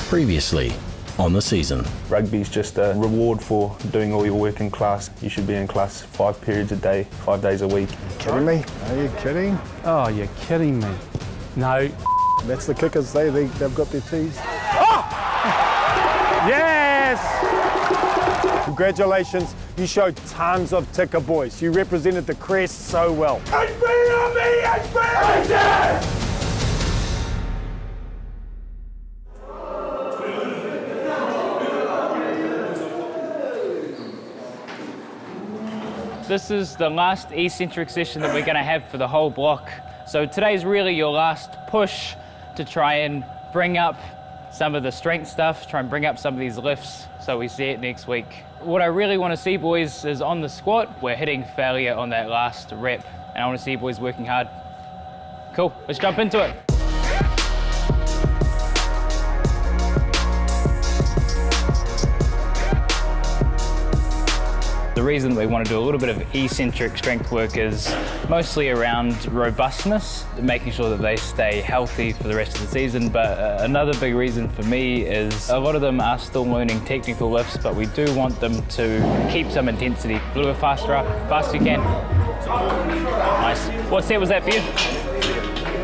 Previously on the season. Rugby's just a reward for doing all your work in class. You should be in class 5 periods a day, 5 days a week. Kidding me? Are you kidding? Oh, you're kidding me. No. That's the kickers, they've got their tees. Oh! Yes! Congratulations, you showed tons of ticker boys. You represented the crest so well. HP on me, HP! This is the last eccentric session that we're going to have for the whole block. So today's really your last push to try and bring up some of the strength stuff, try and bring up some of these lifts so we see it next week. What I really want to see, boys, is on the squat, we're hitting failure on that last rep, and I want to see you boys working hard. Cool, let's jump into it. The reason we want to do a little bit of eccentric strength work is mostly around robustness, making sure that they stay healthy for the rest of the season. But another big reason for me is a lot of them are still learning technical lifts, but we do want them to keep some intensity. A little bit faster up, fast as you can. Nice. What set was that for you?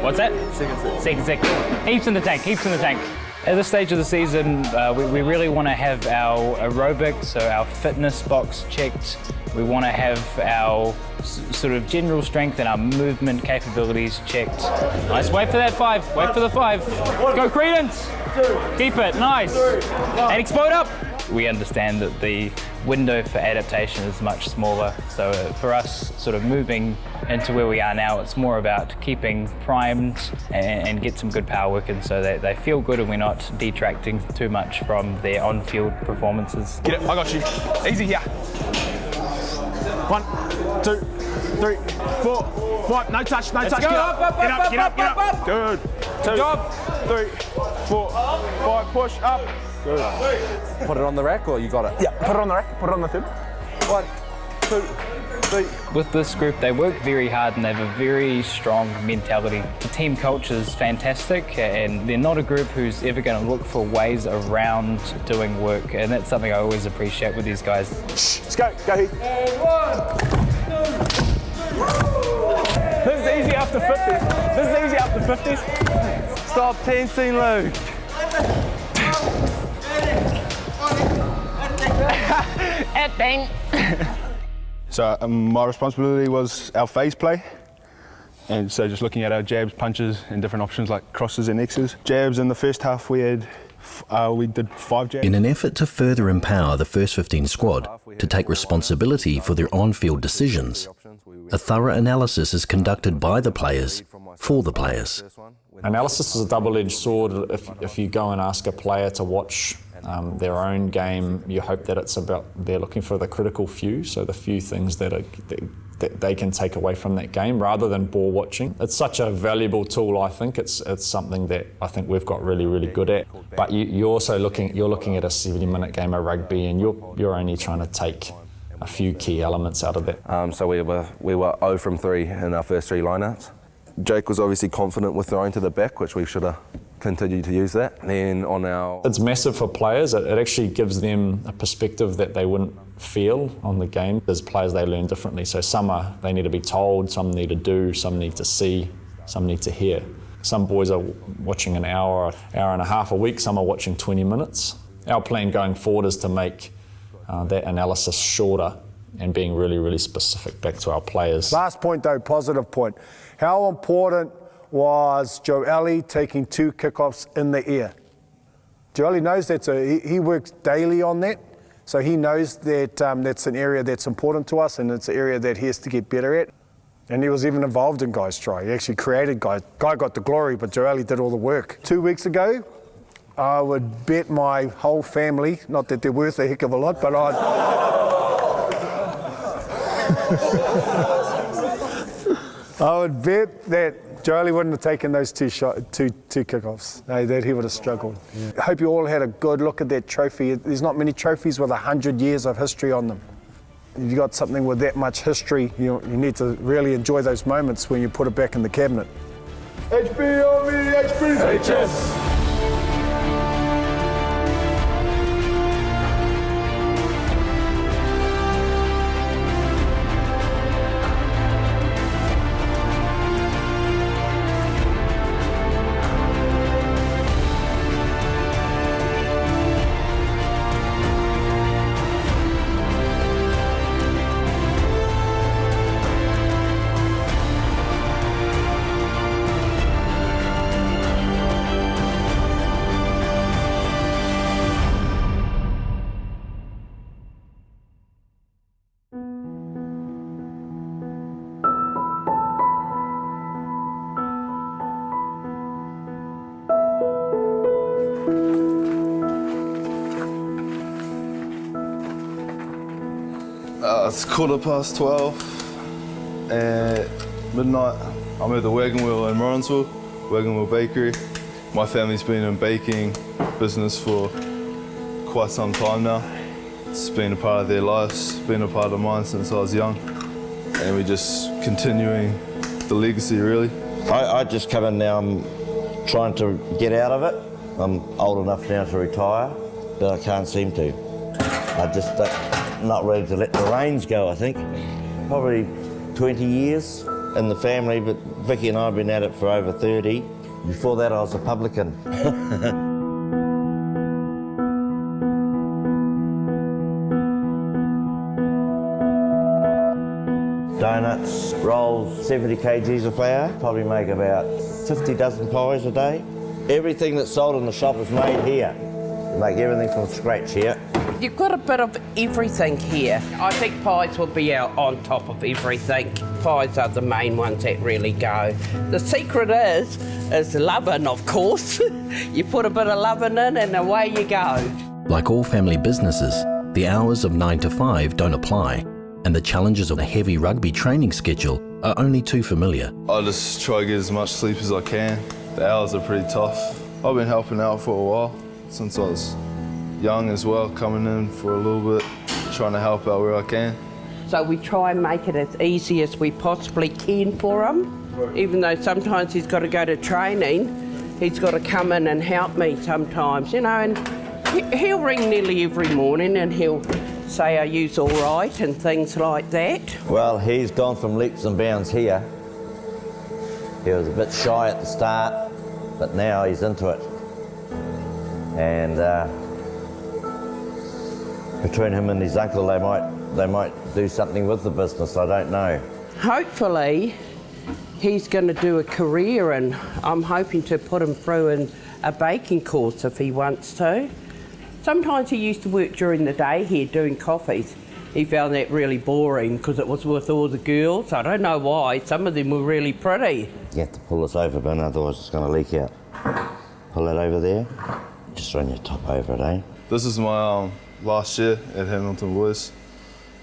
What's that? Second set. Heaps in the tank, heaps in the tank. At this stage of the season, we really want to have our aerobic, so our fitness box checked. We want to have our sort of general strength and our movement capabilities checked. Nice, wait for that 5, wait for the 5. Go Credence! Keep it, nice. And explode up! We understand that the window for adaptation is much smaller, so for us sort of moving into where we are now, it's more about keeping primed and get some good power work in so that they feel good and we're not detracting too much from their on-field performances. Get it, I got you. Easy here. 1, 2, 3, 4, 5. No touch, no touch. Get up, get up, get up. Good. 2, 3, 4, 5. Push up. Good. Put it on the rack or you got it? Yeah, put it on the rack, put it on the third. 1, 2, 3. With this group, they work very hard and they have a very strong mentality. The team culture is fantastic and they're not a group who's ever going to look for ways around doing work, and that's something I always appreciate with these guys. Let's go Heath. And 1, 2. This is easy after 50s. This is easy after 50s. Stop tensing, Luke. So my responsibility was our phase play. And so just looking at our jabs, punches, and different options like crosses and X's. Jabs in the first half we did 5 jabs. In an effort to further empower the first 15 squad to take responsibility for their on-field decisions, a thorough analysis is conducted by the players for the players. Analysis is a double-edged sword. If you go and ask a player to watch their own game, you hope that it's about they're looking for the critical few, so the few things that they can take away from that game rather than ball watching. It's such a valuable tool. I think it's something that I think we've got really good at. But you're also looking at a 70-minute game of rugby, and you're only trying to take a few key elements out of that. So we were 0 from 3 in our first 3 lineouts. Jake was obviously confident with throwing to the back, which we should have continued to use that. Then on our... It's massive for players. It actually gives them a perspective that they wouldn't feel on the game. As players, they learn differently. So they need to be told, some need to do, some need to see, some need to hear. Some boys are watching an hour and a half a week, some are watching 20 minutes. Our plan going forward is to make that analysis shorter and being really specific back to our players. Last point though, positive point. How important was Joe Ellie taking 2 kickoffs in the air? Joe Ellie knows that, so he works daily on that. So he knows that that's an area that's important to us and it's an area that he has to get better at. And he was even involved in Guy's try. He actually created Guy. Guy got the glory, but Joe Ellie did all the work. 2 weeks ago, I would bet my whole family, not that they're worth a heck of a lot, but I would bet that Jolie wouldn't have taken those two kickoffs. No, that he would have struggled. Yeah. I hope you all had a good look at that trophy. There's not many trophies with 100 years of history on them. If you got something with that much history, you need to really enjoy those moments when you put it back in the cabinet. HP on me, HP! HS! It's 12:15 at midnight. I'm at the Wagon Wheel in Morrinsville, Wagon Wheel Bakery. My family's been in baking business for quite some time now. It's been a part of their lives, been a part of mine since I was young. And we're just continuing the legacy, really. I just come in now, I'm trying to get out of it. I'm old enough now to retire, but I can't seem to. I just not ready to let the reins go, I think. Probably 20 years in the family, but Vicky and I have been at it for over 30. Before that, I was a publican. Donuts, rolls, 70 kgs of flour, probably make about 50 dozen pies a day. Everything that's sold in the shop is made here. We make everything from scratch here. You've got a bit of everything here. I think pies will be out on top of everything. Pies are the main ones that really go. The secret is loving, of course. You put a bit of loving in and away you go. Like all family businesses, the hours of 9 to 5 don't apply, and the challenges of a heavy rugby training schedule are only too familiar. I just try to get as much sleep as I can. The hours are pretty tough. I've been helping out for a while, since I was young as well, coming in for a little bit, trying to help out where I can. So we try and make it as easy as we possibly can for him. Even though sometimes he's got to go to training, he's got to come in and help me sometimes, you know, and he'll ring nearly every morning and he'll say, are you all right, and things like that. Well, he's gone from leaps and bounds here. He was a bit shy at the start, but now he's into it. And between him and his uncle, they might do something with the business, I don't know. Hopefully, He's going to do a career, and I'm hoping to put him through a baking course if he wants to. Sometimes he used to work during the day here doing coffees. He found that really boring because it was with all the girls. I don't know why. Some of them were really pretty. You have to pull this over, Ben, otherwise it's going to leak out. Pull it over there. Just run your top over it, eh? This is my last year at Hamilton Boys.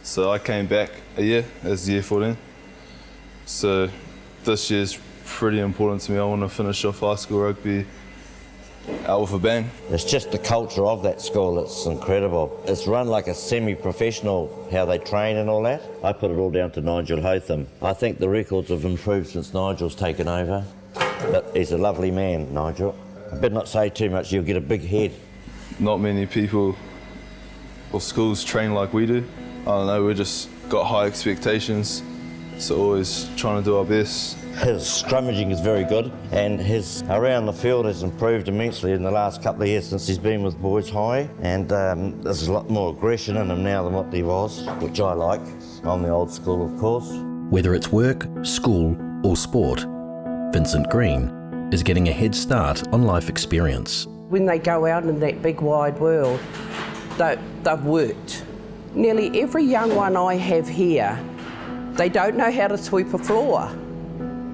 So I came back a year as year 14. So this year's pretty important to me. I want to finish off high school rugby out with a bang. It's just the culture of that school, it's incredible. It's run like a semi-professional, how they train and all that. I put it all down to Nigel Hotham. I think the records have improved since Nigel's taken over. But he's a lovely man, Nigel. I better not say too much, you'll get a big head. Not many people or schools train like we do. I don't know, we just got high expectations, so always trying to do our best. His scrummaging is very good, and his around the field has improved immensely in the last couple of years since he's been with Boys High, and there's a lot more aggression in him now than what there was, which I like. I'm the old school, of course. Whether it's work, school or sport, Vincent Green is getting a head start on life experience. When they go out in that big wide world, they've worked. Nearly every young one I have here, they don't know how to sweep a floor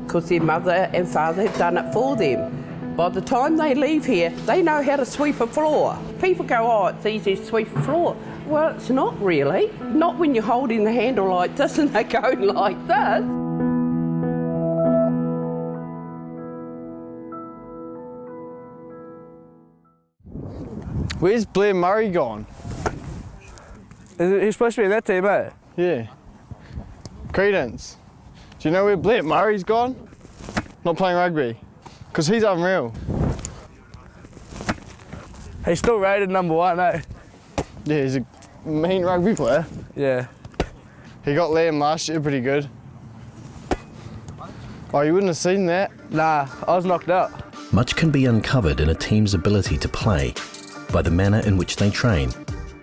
because their mother and father have done it for them. By the time they leave here, they know how to sweep a floor. People go, oh, it's easy to sweep a floor. Well, it's not really. Not when you're holding the handle like this and they're going like this. Where's Blair Murray gone? He's supposed to be in that team, eh? Yeah. Credence. Do you know where Blair Murray's gone? Not playing rugby. Because he's unreal. He's still rated #1, eh? Yeah, he's a mean rugby player. Yeah. He got Liam last year pretty good. Oh, you wouldn't have seen that? Nah, I was knocked out. Much can be uncovered in a team's ability to play by the manner in which they train,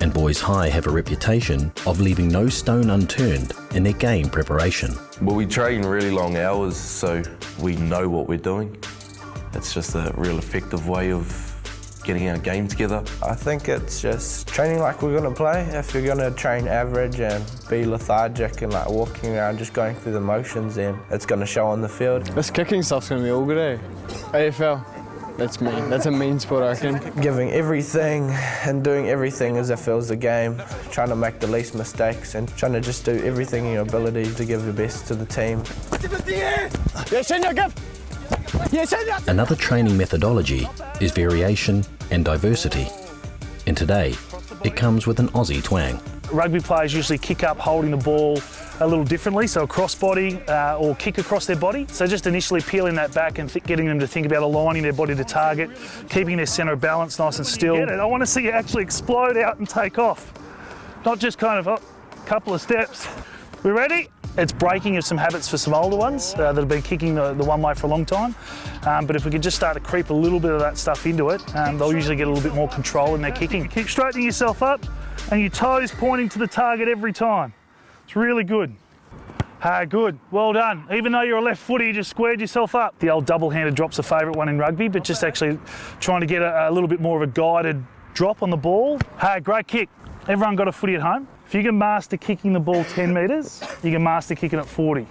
and Boys High have a reputation of leaving no stone unturned in their game preparation. Well, we train really long hours, so we know what we're doing. It's just a real effective way of getting our game together. I think it's just training like we're going to play. If you're going to train average and be lethargic and like walking around just going through the motions, then it's going to show on the field. This kicking stuff's going to be all good, eh? AFL. That's mean. That's a mean sport, I reckon. Giving everything and doing everything as if it was a game, trying to make the least mistakes and trying to just do everything in your ability to give your best to the team. Another training methodology is variation and diversity. And today, it comes with an Aussie twang. Rugby players usually kick up holding the ball a little differently, so a cross body or kick across their body. So just initially peeling that back and getting them to think about aligning their body to target, keeping their centre of balance nice and still. I want to see you actually explode out and take off, not just kind of a couple of steps. We ready? It's breaking of some habits for some older ones that have been kicking the one way for a long time. But if we could just start to creep a little bit of that stuff into it, they'll usually get a little bit more control in their kicking. Keep straightening yourself up and your toes pointing to the target every time. It's really good. Good, well done. Even though you're a left footer, you just squared yourself up. The old double-handed drop's a favourite one in rugby, but just actually trying to get a little bit more of a guided drop on the ball. Great kick. Everyone got a footy at home. If you can master kicking the ball 10 metres, you can master kicking it 40.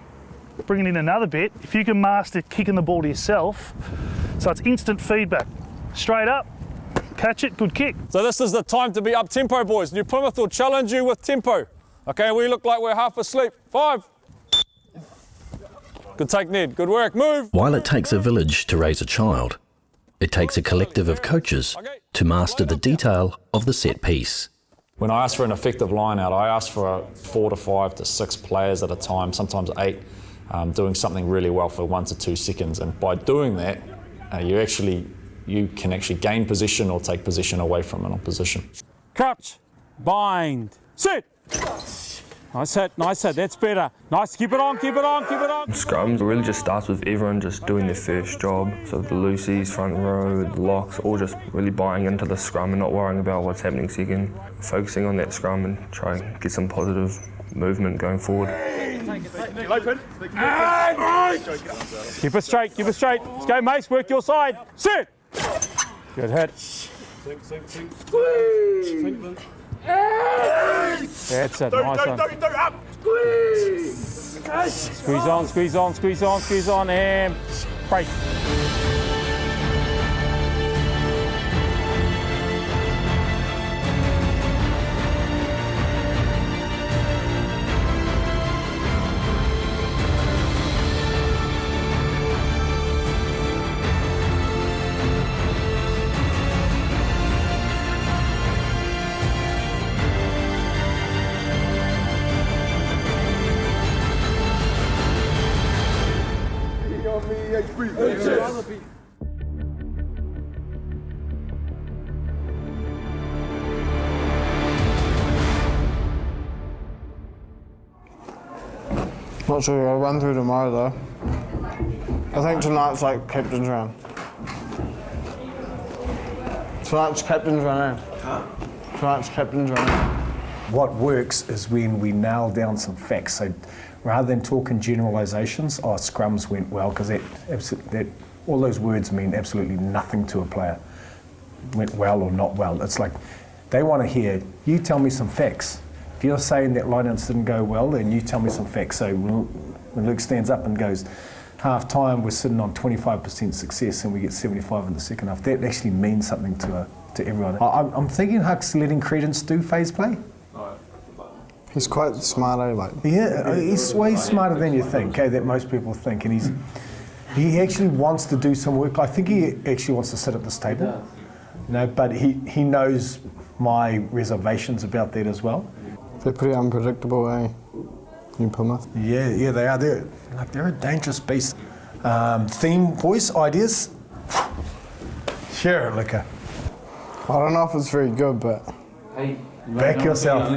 Bringing in another bit, if you can master kicking the ball to yourself, so it's instant feedback. Straight up, catch it, good kick. So this is the time to be up tempo, boys. New Plymouth will challenge you with tempo. Okay, we look like we're half asleep. 5. Good take, Ned. Good work. Move. While it takes a village to raise a child, it takes a collective of coaches to master the detail of the set piece. When I ask for an effective line-out, I ask for 4 to 5 to 6 players at a time, sometimes 8, doing something really well for 1 to 2 seconds. And by doing that, you can actually gain position or take position away from an opposition. Crouch. Bind. Sit. Nice hit, that's better. Nice, keep it on, keep it on, keep it on. Scrums really just starts with everyone just doing their first job. So the loosies, front row, the locks, all just really buying into the scrum and not worrying about what's happening second. Focusing on that scrum and try and get some positive movement going forward. Keep it straight, keep it straight. Let's go, Mace, work your side. Sit. Good hit. Squeeze. That's it, nice one. Squeeze on, squeeze on, squeeze on, squeeze on, and break. Not sure, I'll run through tomorrow though. I think tonight's like captain's round. Tonight's captain's round. Tonight's captain's round. What works is when we nail down some facts. So rather than talking generalisations, scrums went well, because that all those words mean absolutely nothing to a player. Went well or not well. It's like they want to hear, you tell me some facts. If you're saying that lineouts didn't go well, then you tell me some facts. So when Luke stands up and goes, half time we're sitting on 25% success and we get 75 in the second half, that actually means something to everyone. I'm thinking Huck's letting Credence do phase play. He's quite smart, Yeah, he's way smarter than you think, that most people think, and he actually wants to do some work. I think he actually wants to sit at this table, but he knows my reservations about that as well. They're pretty unpredictable, New Plymouth. Yeah, they are. They're a dangerous beast. Theme, boys, ideas? Sure, Liquor. I don't know if it's very good, but... Back yourself.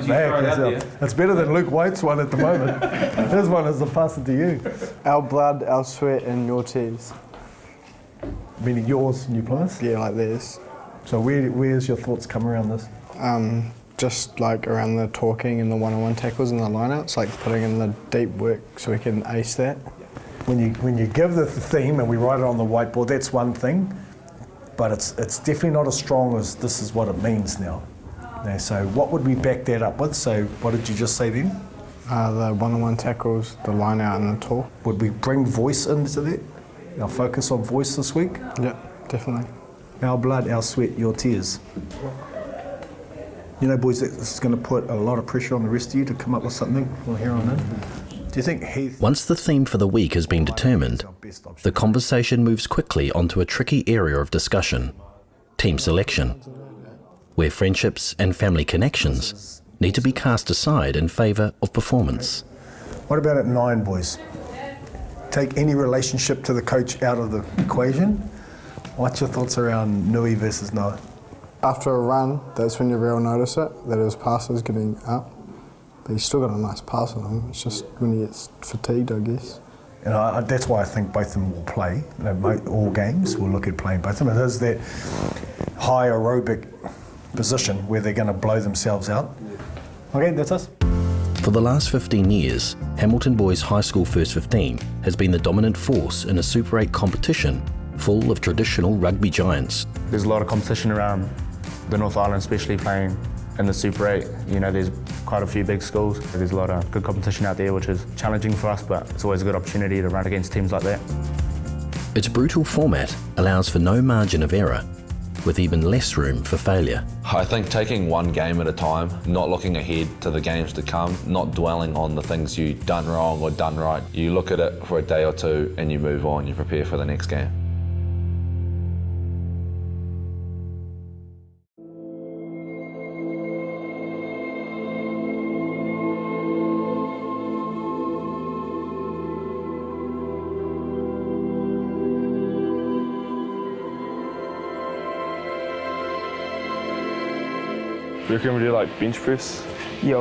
It's better than Luke White's one at the moment. His one is the pass it to you. Our blood, our sweat and your tears. Meaning yours, New Plymouth? Yeah, like theirs. So where's your thoughts come around this? Just like around the talking and the one-on-one tackles and the lineouts, like putting in the deep work so we can ace that. When you give the theme and we write it on the whiteboard, that's one thing, but it's definitely not as strong as this is what it means now. So what would we back that up with? So what did you just say then? The one-on-one tackles, the line out and the talk. Would we bring voice into that? Our focus on voice this week? Yeah. Definitely. Our blood, our sweat, your tears. You know, boys, this is going to put a lot of pressure on the rest of you to come up with something from here on in. Do you think Heath... Once the theme for the week has been determined, the conversation moves quickly onto a tricky area of discussion, team selection, where friendships and family connections need to be cast aside in favour of performance. What about at 9, boys? Take any relationship to the coach out of the equation. What's your thoughts around Nui versus Noah? After a run, that's when you really notice it, that his pass is getting up. But he's still got a nice pass on him. It's just when he gets fatigued, I guess. And that's why I think both of them will play. All games, we'll look at playing both of them. It is that high aerobic position where they're going to blow themselves out. Okay, that's us. For the last 15 years, Hamilton Boys High School First 15 has been the dominant force in a Super 8 competition full of traditional rugby giants. There's a lot of competition around the North Island, especially playing in the Super 8. You know, there's quite a few big schools. There's a lot of good competition out there, which is challenging for us, but it's always a good opportunity to run against teams like that. Its brutal format allows for no margin of error, with even less room for failure. I think taking one game at a time, not looking ahead to the games to come, not dwelling on the things you've done wrong or done right. You look at it for a day or two and you move on, you prepare for the next game. You reckon we do like bench press? Yeah,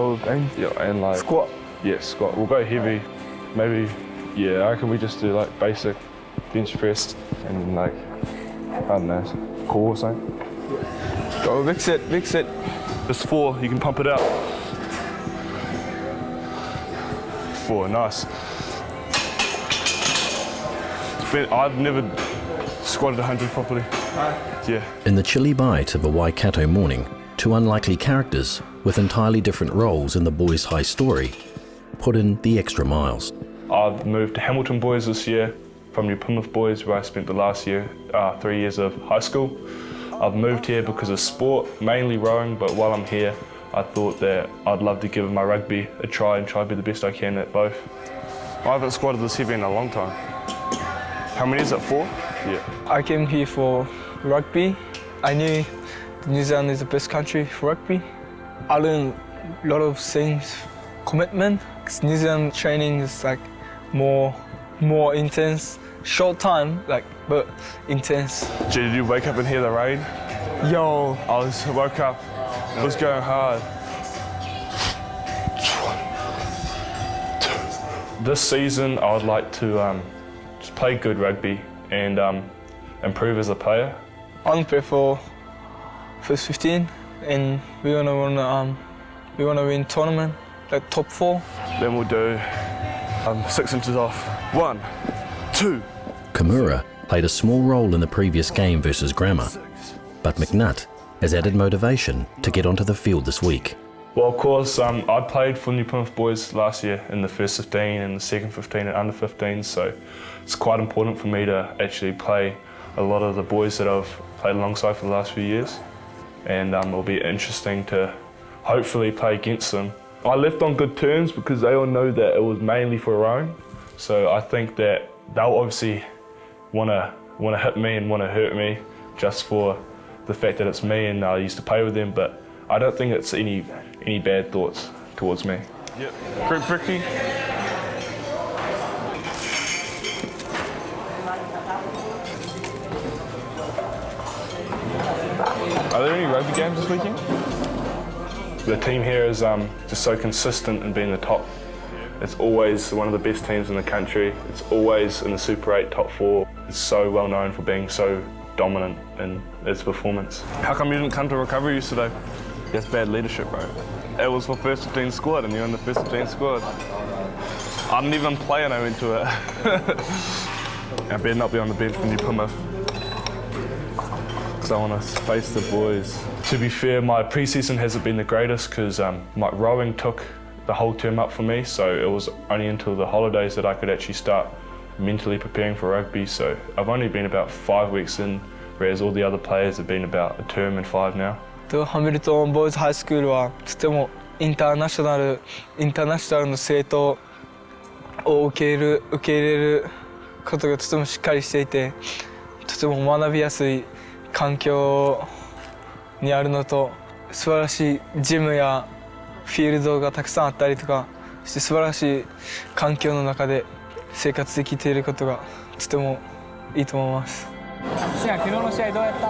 and like squat. Yeah, squat. We'll go heavy. Maybe, yeah, I reckon we just do like basic bench press and like, I don't know, core or something. Go, mix it. Just 4, you can pump it out. 4, nice. I've never squatted 100 properly. Yeah. In the chilly bite of a Waikato morning, 2 unlikely characters with entirely different roles in the boys' high story put in the extra miles. I've moved to Hamilton Boys this year from New Plymouth Boys, where I spent the last 3 years of high school. I've moved here because of sport, mainly rowing, but while I'm here, I thought that I'd love to give my rugby a try and try to be the best I can at both. I haven't squatted this heavy in a long time. How many is it, 4? Yeah. I came here for rugby. I knew New Zealand is the best country for rugby. I learned a lot of things, commitment, because New Zealand training is like more intense. Short time, but intense. Did you wake up and hear the rain? Yo. I woke up, it was going hard. This season, I would like to just play good rugby and improve as a player. I'm prepared for first 15, and we wanna win tournament, like top 4. Then we'll do 6 inches off. 1, 2. Kimura played a small role in the previous game versus Grammar, but McNutt has added motivation to get onto the field this week. Well, of course, I played for New Plymouth Boys last year in the first 15 and the second 15 and under 15, so it's quite important for me to actually play a lot of the boys that I've played alongside for the last few years. And it'll be interesting to hopefully play against them. I left on good terms because they all know that it was mainly for rowing. So I think that they'll obviously want to hit me and want to hurt me just for the fact that it's me and I used to play with them. But I don't think it's any bad thoughts towards me. Yep. Group Bricky. Are there any rugby games this weekend? The team here is just so consistent in being the top. It's always one of the best teams in the country. It's always in the Super 8 top 4. It's so well known for being so dominant in its performance. How come you didn't come to recovery yesterday? That's bad leadership, bro. It was for first 15 squad and you're in the first 15 squad. I didn't even play and I went to it. I better not be on the bench for New Plymouth. Because I want to face the boys. To be fair, my pre-season hasn't been the greatest because my rowing took the whole term up for me, so it was only until the holidays that I could actually start mentally preparing for rugby. So I've only been about 5 weeks in whereas all the other players have been about a term and 5 now. ハミルトンボーイズハイスクールはとてもインターナショナルの生徒を受け入れることがとてもしっかりしていて、とても学びやすい環境にあるのと、素晴らしいジムやフィールドがたくさんあったりとかして、素晴らしい環境の中で生活できていることがとてもいいと思います。昨日の試合どうやった？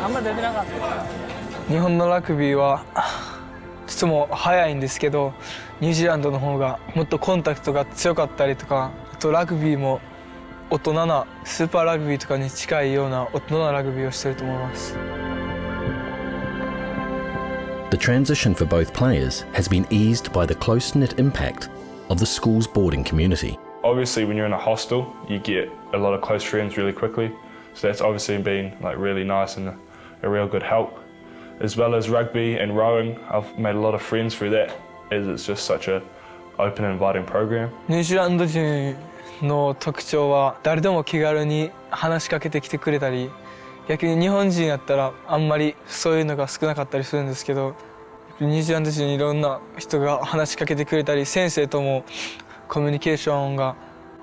あんま出てなかった。日本のラグビーはとても速いんですけど、ニュージーランドの方がもっとコンタクトが強かったりとか、あとラグビーも大人なスーパーラグビーとかに近いような大人なラグビーをしていると思います。The transition for both players has been eased by the close-knit impact of the school's boarding community. Obviously when you're in a hostel you get a lot of close friends really quickly, so that's obviously been like really nice and a real good help. As well as rugby and rowing, I've made a lot of friends through that, as it's just such a open and inviting program. ニュージーランド人の特徴は誰でも気軽に話しかけてきてくれたり、逆に日本人やったらあんまりそういうのが少なかったりするんですけど、ニュージーランド人にいろんな人が話しかけてくれたり、先生ともコミュニケーションが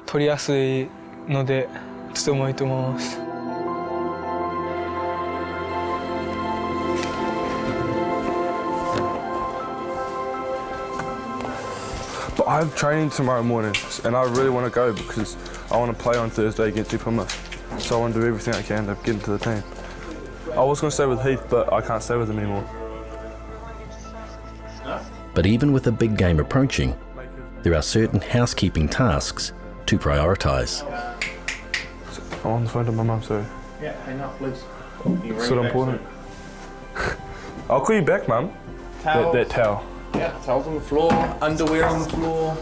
取りやすいのでとてもいいと思います。But I have training tomorrow morning and I really want to go because I want to play on Thursday against Plymouth. So I want to do everything I can to get into the team. I was going to stay with Heath, but I can't stay with him anymore. But even with a big game approaching, there are certain housekeeping tasks to prioritise. I'm on the phone to my mum, so... Yeah, hang up please. So important. I'll call you back, Mum. That towel. Yeah, towels on the floor, underwear on the floor,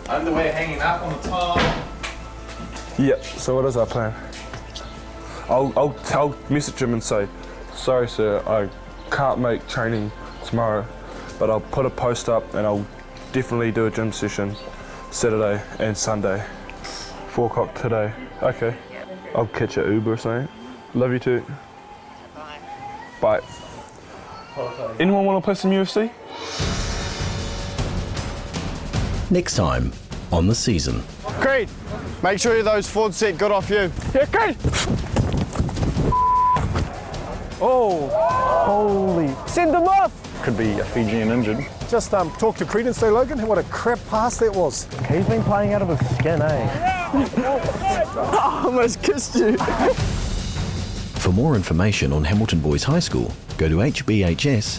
underwear hanging up on the tile. Yep, so what is our plan? I'll message him and say, sorry sir, I can't make training tomorrow, but I'll put a post up and I'll definitely do a gym session Saturday and Sunday. 4 o'clock today. Okay. I'll catch an Uber or something. Love you too. Bye. Anyone want to play some UFC? Next time on the season. Creed, make sure those forward set good off you. Yeah, Creed! Oh, holy. Send them off! Could be a Fijian injured. Just talk to Creed and say, Logan, what a crap pass that was. He's been playing out of his skin, eh? I almost kissed you. For more information on Hamilton Boys High School, go to hbhs.school.nz.